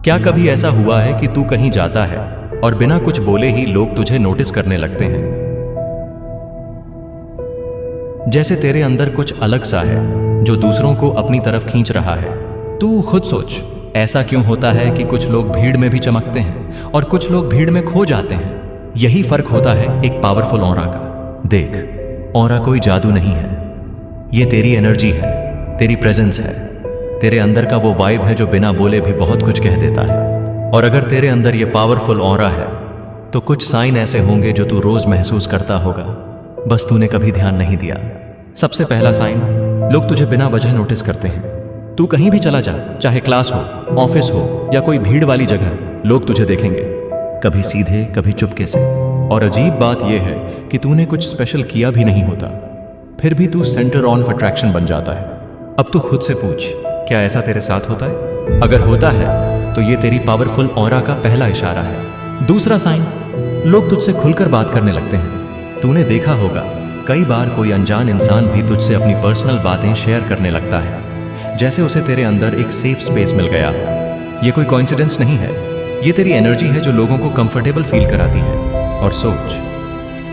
क्या कभी ऐसा हुआ है कि तू कहीं जाता है और बिना कुछ बोले ही लोग तुझे नोटिस करने लगते हैं? जैसे तेरे अंदर कुछ अलग सा है जो दूसरों को अपनी तरफ खींच रहा है। तू खुद सोच, ऐसा क्यों होता है कि कुछ लोग भीड़ में भी चमकते हैं और कुछ लोग भीड़ में खो जाते हैं? यही फर्क होता है एक पावरफुल ऑरा का। देख, ऑरा कोई जादू नहीं है, ये तेरी एनर्जी है, तेरी प्रेजेंस है, तेरे अंदर का वो वाइब है जो बिना बोले भी बहुत कुछ कह देता है। और अगर तेरे अंदर ये पावरफुल ऑरा है तो कुछ साइन ऐसे होंगे जो तू रोज महसूस करता होगा, बस तूने कभी ध्यान नहीं दिया। सबसे पहला साइन, लोग तुझे बिना वजह नोटिस करते हैं। तू कहीं भी चला जा, चाहे क्लास हो, ऑफिस हो या कोई भीड़ वाली जगह, लोग तुझे देखेंगे, कभी सीधे कभी चुपके से। और अजीब बात यह है कि तूने कुछ स्पेशल किया भी नहीं होता, फिर भी तू सेंटर ऑफ अट्रैक्शन बन जाता है। अब तू खुद से पूछ, क्या ऐसा तेरे साथ होता है? अगर होता है तो ये तेरी पावरफुल ऑरा का पहला इशारा है। दूसरा साइन, लोग तुझसे खुलकर बात करने लगते हैं। तूने देखा होगा कई बार कोई अनजान इंसान भी तुझसे अपनी पर्सनल बातें शेयर करने लगता है, जैसे उसे तेरे अंदर एक सेफ स्पेस मिल गया। ये कोई कोइंसिडेंस नहीं है, ये तेरी एनर्जी है जो लोगों को कंफर्टेबल फील कराती है। और सोच,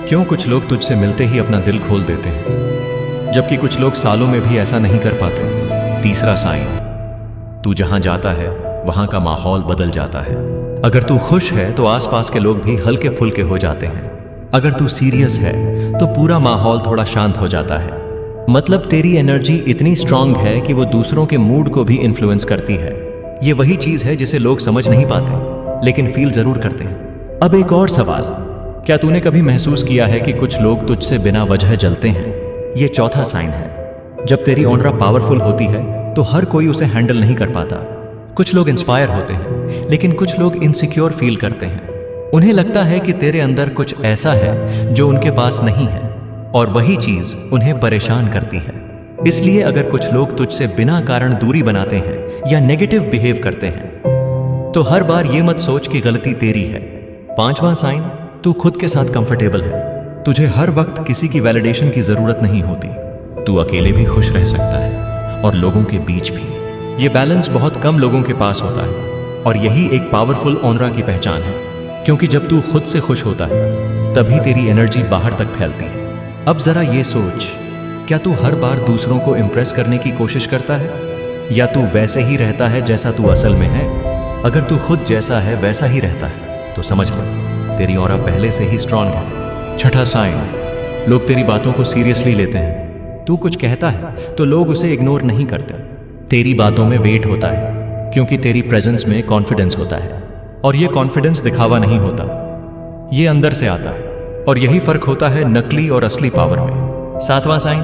क्यों कुछ लोग तुझसे मिलते ही अपना दिल खोल देते हैं, जबकि कुछ लोग सालों में भी ऐसा नहीं कर पाते। तीसरा साइन, तू जहां जाता है वहां का माहौल बदल जाता है। अगर तू खुश है तो आसपास के लोग भी हल्के फुल्के हो जाते हैं। अगर तू सीरियस है तो पूरा माहौल थोड़ा शांत हो जाता है। मतलब तेरी एनर्जी इतनी स्ट्रांग है कि वो दूसरों के मूड को भी इन्फ्लुएंस करती है। ये वही चीज है जिसे लोग समझ नहीं पाते लेकिन फील जरूर करते हैं। अब एक और सवाल, क्या तूने कभी महसूस किया है कि कुछ लोग तुझसे बिना वजह जलते हैं? ये चौथा साइन है। जब तेरी ऑरा पावरफुल होती है तो हर कोई उसे हैंडल नहीं कर पाता। कुछ लोग इंस्पायर होते हैं लेकिन कुछ लोग इनसिक्योर फील करते हैं। उन्हें लगता है कि तेरे अंदर कुछ ऐसा है जो उनके पास नहीं है और वही चीज उन्हें परेशान करती है। इसलिए अगर कुछ लोग तुझसे बिना कारण दूरी बनाते हैं या नेगेटिव बिहेव करते हैं तो हर बार ये मत सोच कि गलती तेरी है। पांचवा साइन, तू खुद के साथ कंफर्टेबल है। तुझे हर वक्त किसी की वैलिडेशन की जरूरत नहीं होती। तू अकेले भी खुश रह सकता है और लोगों के बीच भी। ये बैलेंस बहुत कम लोगों के पास होता है और यही एक पावरफुल ऑरा की पहचान है, क्योंकि जब तू खुद से खुश होता है तभी तेरी एनर्जी बाहर तक फैलती है। अब जरा ये सोच, क्या तू हर बार दूसरों को इम्प्रेस करने की कोशिश करता है या तू वैसे ही रहता है जैसा तू असल में है? अगर तू खुद जैसा है वैसा ही रहता है तो समझ ले, तेरी ऑरा पहले से ही स्ट्रांग है। छठा साइन, लोग तेरी बातों को सीरियसली लेते हैं। तू कुछ कहता है तो लोग उसे इग्नोर नहीं करते। तेरी बातों में वेट होता है क्योंकि तेरी प्रेजेंस में कॉन्फिडेंस होता है और ये कॉन्फिडेंस दिखावा नहीं होता, ये अंदर से आता है। और यही फर्क होता है नकली और असली पावर में। सातवां साइन,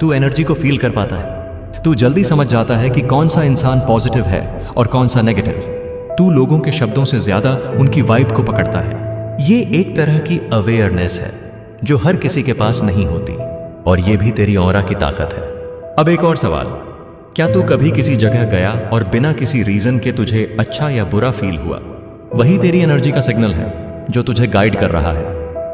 तू एनर्जी को फील कर पाता है। तू जल्दी समझ जाता है कि कौन सा इंसान पॉजिटिव है और कौन सा नेगेटिव। तू लोगों के शब्दों से ज्यादा उनकी वाइब को पकड़ता है। ये एक तरह की अवेयरनेस है जो हर किसी के पास नहीं होती और ये भी तेरी ऑरा की ताकत है। अब एक और सवाल, क्या तू कभी किसी जगह गया और बिना किसी रीजन के तुझे अच्छा या बुरा फील हुआ? वही तेरी एनर्जी का सिग्नल है जो तुझे गाइड कर रहा है।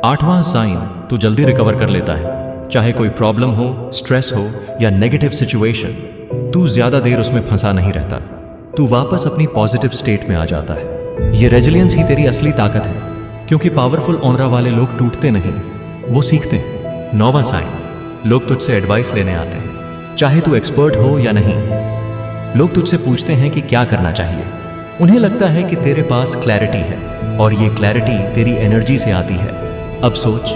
आठवां साइन, तू जल्दी रिकवर कर लेता है। चाहे कोई प्रॉब्लम हो, स्ट्रेस हो या नेगेटिव सिचुएशन, तू ज्यादा देर उसमें फंसा नहीं रहता। तू वापस अपनी पॉजिटिव स्टेट में आ जाता है। ये रेजिलियंस ही तेरी असली ताकत है, क्योंकि पावरफुल ऑरा वाले लोग टूटते नहीं, वो सीखते हैं। नौवां साइन, लोग तुझसे एडवाइस लेने आते हैं। चाहे तू एक्सपर्ट हो या नहीं, लोग तुझसे पूछते हैं कि क्या करना चाहिए। उन्हें लगता है कि तेरे पास क्लैरिटी है और ये क्लैरिटी तेरी एनर्जी से आती है। अब सोच,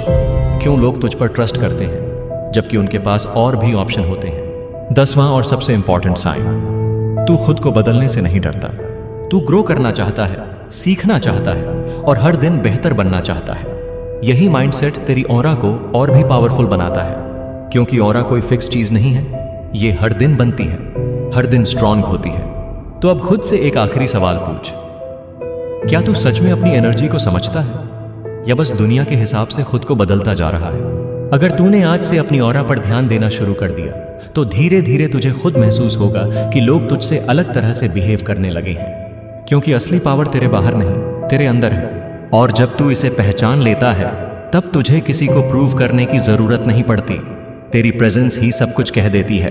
क्यों लोग तुझ पर ट्रस्ट करते हैं जबकि उनके पास और भी ऑप्शन होते हैं। 10वां और सबसे इंपॉर्टेंट साइन, तू खुद को बदलने से नहीं डरता। तू ग्रो करना चाहता है, सीखना चाहता है और हर दिन बेहतर बनना चाहता है। यही माइंडसेट तेरी ऑरा को और भी पावरफुल बनाता है, क्योंकि ऑरा कोई फिक्स चीज नहीं है, ये हर दिन बनती है, हर दिन स्ट्रांग होती है। तो अब खुद से एक आखिरी सवाल पूछ, क्या तू सच में अपनी एनर्जी को समझता है या बस दुनिया के हिसाब से खुद को बदलता जा रहा है? अगर तूने आज से अपनी ऑरा पर ध्यान देना शुरू कर दिया तो धीरे धीरे तुझे खुद महसूस होगा कि लोग तुझसे अलग तरह से बिहेव करने लगे हैं, क्योंकि असली पावर तेरे बाहर नहीं, तेरे अंदर है। और जब तू इसे पहचान लेता है तब तुझे किसी को प्रूव करने की जरूरत नहीं पड़ती। तेरी प्रेजेंस ही सब कुछ कह देती है।